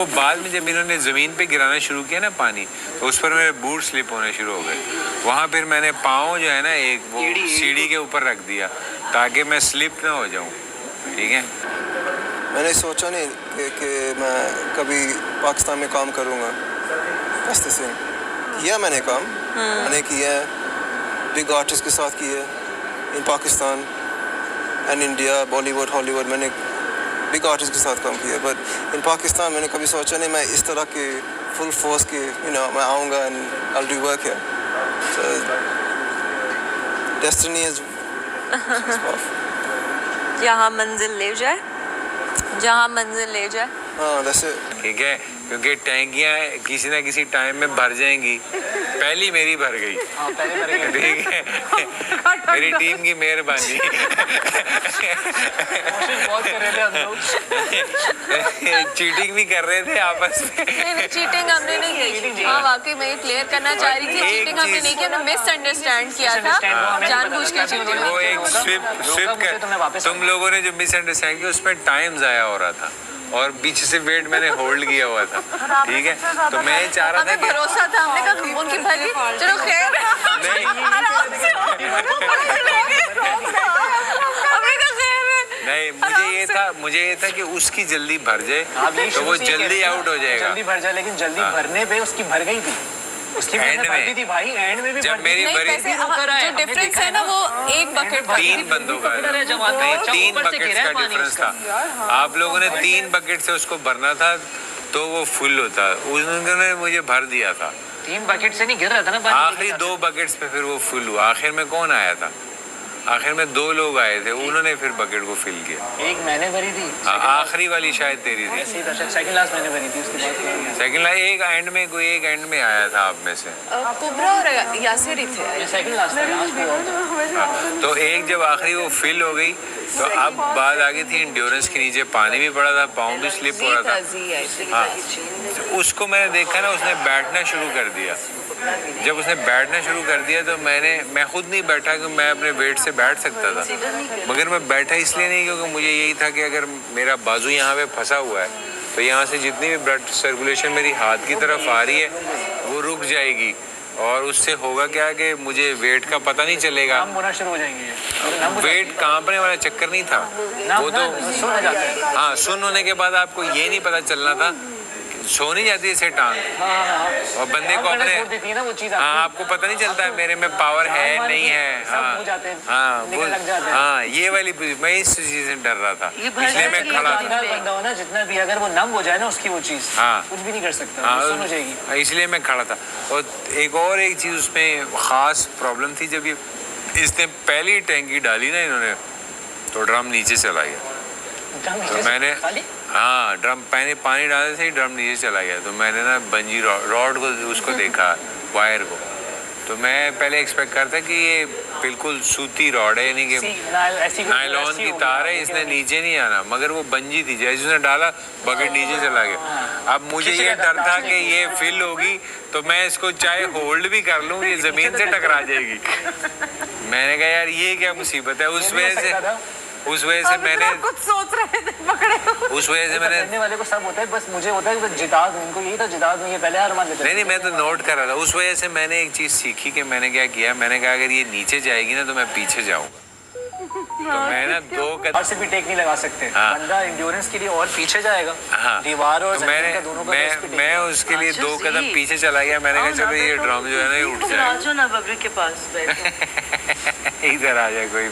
वो बाद में जब इन्होंने ज़मीन पे गिराना शुरू किया ना पानी, तो उस पर मेरे बूट स्लिप होने शुरू हो गए। वहाँ फिर मैंने पाँव जो है ना एक वो सीढ़ी के ऊपर रख दिया ताकि मैं स्लिप ना हो जाऊँ। ठीक है, मैंने सोचा नहीं कि मैं कभी पाकिस्तान में काम करूँगा। हस्ती सिंह किया मैंने काम, मैंने किया बिग आर्टिस्ट के साथ किया in Pakistan and India, Bollywood, Hollywood. मैंने बिग आर्टिस्ट के साथ काम किया, बट इन पाकिस्तान मैंने कभी सोचा नहीं मैं इस तरह के फुल फोर्स के मैं आऊँगा and I will do work here. So destiny is जहाँ मंजिल ले जाए, जहाँ मंजिल ले जाए। हाँ, दैट्स इट। ठीक है, क्योंकि टैंकियाँ किसी ना किसी टाइम में भर जाएंगी। पहली मेरी भर गई। ठीक है, मेरी टीम की मेहरबानी। बहुत कर रहे थे हम लोग। चीटिंग भी कर रहे थे आपस में। नहीं, चीटिंग हमने नहीं की। हाँ, वाकई मैं ये क्लियर करना चाह रही थी, चीटिंग हमने नहीं की, हमने मिसअंडरस्टैंड किया था, जानबूझ के चीटिंग। वो एक स्विप कर, तुम लोगों ने जो मिसअंडरस्टैंड किया उसमें टाइम जाया हो रहा था और पीछे से वेट मैंने होल्ड किया हुआ था। ठीक है, तो मैं चाह रहा था कि भरोसा था, हमने कहा उनकी भरी, चलो खैर नहीं, नहीं, मुझे ये था कि उसकी जल्दी भर जाए तो वो जल्दी आउट हो जाएगा। जल्दी भर जाए, लेकिन जल्दी भरने पे उसकी भर गई थी। उसकी एंड में थी भाई, एंड में भी जब मेरी भरी थी, जो डिफरेंस है ना वो एक बकेट, 3 बंदों का नहीं, 3 बकेट्स का डिफरेंस था। आप लोगों ने 3 बकेट से उसको भरना था तो वो फुल होता, उन्होंने मुझे भर दिया था। 3 बकेट से नहीं गिर रहा था ना, आखिरी 2 बकेट्स पे फिर वो फुल हुआ। आखिर में कौन आया था? आखिर में 2 लोग आए थे, उन्होंने फिर बकेट को फिल किया। एक मैंने भरी थी, आखिरी वाली शायद तेरी थी। सेकंड लास्ट मैंने भरी थी, उसके बाद सेकंड लास्ट एक एंड में आया था आप में से। कुबरा और यासिर ही थे। सेकंड लास्ट था। तो एक जब आखिरी वो फिल हो गई तो अब बात आ गई थी इंड्योरेंस के नीचे पानी भी पड़ा था, पाँव भी स्लिप हो रहा था। हाँ, तो उसको मैंने देखा ना, उसने बैठना शुरू कर दिया। जब उसने बैठना शुरू कर दिया तो मैं खुद नहीं बैठा कि मैं अपने वेट से बैठ सकता था, मगर मैं बैठा इसलिए नहीं क्योंकि मुझे यही था कि अगर मेरा बाजू यहाँ पे फंसा हुआ है तो यहाँ से जितनी भी ब्लड सर्कुलेशन मेरी हाथ की तरफ आ रही है वो रुक जाएगी और उससे होगा क्या कि मुझे वेट का पता नहीं चलेगा। नाम होना शुरू हो जाएंगे। वेट कांपने वाला चक्कर नहीं था वो तो सुन हो जाता है। हाँ, सुन होने के बाद आपको ये नहीं पता चलना था, सो नहीं जाती इसे टांग और बंदे को अपने ना वो चीज। हाँ, आपको पता नहीं चलता है मेरे में पावर है नहीं है। हाँ, ये वाली मैं इस चीज से डर रहा था, इसलिए मैं खड़ा था। बंदा हो ना जितना भी, अगर वो नम हो जाए ना उसकी वो चीज, हाँ, कुछ भी नहीं कर सकता, सुन हो जाएगी। इसलिए मैं खड़ा था। और एक चीज उसमें खास प्रॉब्लम थी, जब ये इसने पहली टैंकी डाली ना इन्होंने तो ड्रम नीचे चला गया। तो मैंने हाँ, ड्रम पानी डालने से ही ड्रम नीचे चला गया। तो मैंने ना बंजी रॉड को उसको देखा, वायर को, तो मैं पहले एक्सपेक्ट करता कि ये बिल्कुल सूती रॉड है, यानी कि नायलॉन की तार है, इसने नीचे नहीं आना, मगर वो बंजी थी। जैसे उसने डाला बकेट नीचे चला गया। अब मुझे ये डर था कि ये फिल होगी तो मैं इसको चाहे होल्ड भी कर लूँ ये ज़मीन से टकरा जाएगी। मैंने कहा यार ये क्या मुसीबत है। उस वजह से मैंने कुछ सोच रहे थे, पकड़े उस वजह से मैंने करने वाले को सब होता है, बस मुझे होता है कि जिता दूं, उनको यही था जिता दूं, ये पहले हार मान लेते। नहीं, मैं तो नोट कर रहा था। उस वजह से मैंने एक चीज़ सीखी कि मैंने क्या किया, मैंने कहा अगर ये नीचे जाएगी ना तो मैं पीछे जाऊँगा। तो मैं ना 2 कदम से भी टेक नहीं लगा सकते। हाँ, बंदा इंड्योरेंस के लिए और पीछे जाएगा। हाँ, दीवार और तो दोनों का मैं उसके लिए 2 कदम पीछे चला गया। मैंने कहा चलो ये ड्रम जो है ना ये उठ जाएगा। ना बबरी के पास इधर आ जाए कोई